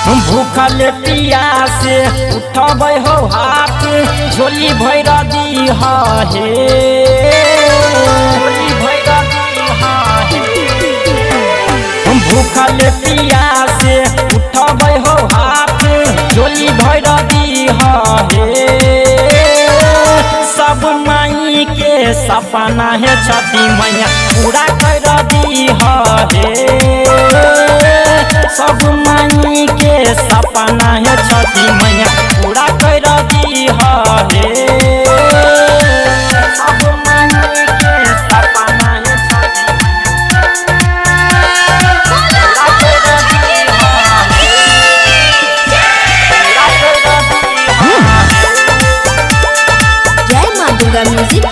भूखल पियासे उठब हो हाथ झोली भैर दी हे भूखल पियासे उठब हो हाथ झोली भैर दी हे सब माई के सपना है छठी मैया पूरा कर दी हे सब माई के सपना है छठी मैया पूरा कर दी हे सब माई के सपना है जय माँ दुर्गा म्यूजिक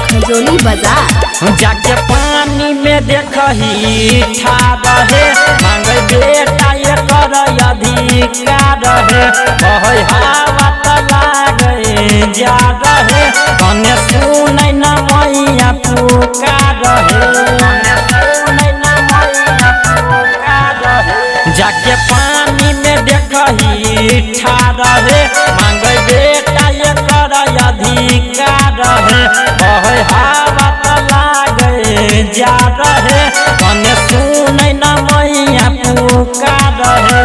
खजोली बाजार। जाके पानी में देखही ठाड़ है मांगे बेटा ये कर अधिकार है कहे हवा त लागे जा रहे कने सुनै न मैया पुकार है जाके पानी में देखही ठाड़ है मांगे बेटा ये कर अधिकार है कहे हवा त लागे जा रहे कने सुनै न मैया पुकार है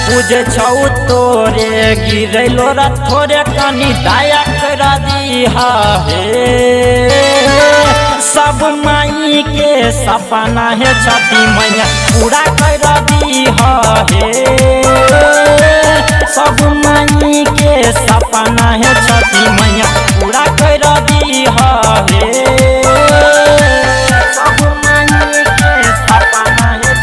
पूजे छौ तोरे गिरैलो र थोरे कनी दया कर दी हे सब माई के सपना है छठी मैया पूरा कर दी हे सब माई के सपना है छठी मैया पूरा कर दी हे सब माई के सपना है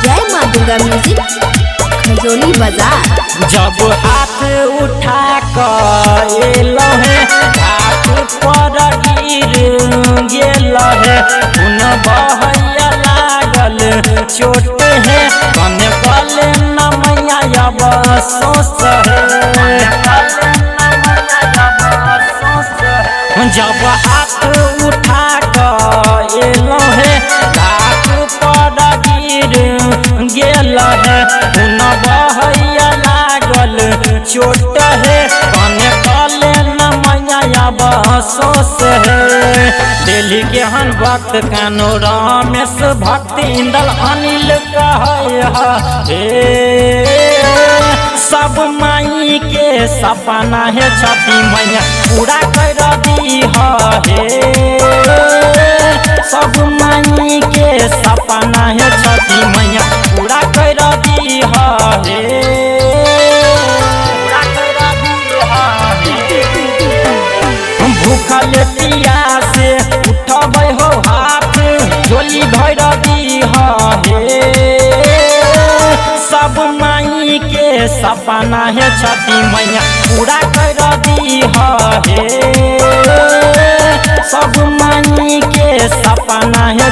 जय माँ दुर्गा म्यूजिक खजोली बाजार। जब हाथ उठा कर घाट पर गिर गेल है उन बहैया लागल चोट है कने गले न मैया अवशोष है जब हाथ उठा कर घाट पर गिर गेल है उन बहैया लागल चोट है कने गले न मैया अवशोष है दिल्ली के हन भक्त कानो रमेश भक्त इंदल अनिल कहे सब माई के सपना है छठी मैया पूरा कर दी हे सब माई के सपना है छठी मैया पूरा कर दी हे भूखल पियासे उठब हो हाथ झोली भैर दी हे सब माई के सपना है छठी मैया पूरा कर दी हे सब माई के सपना है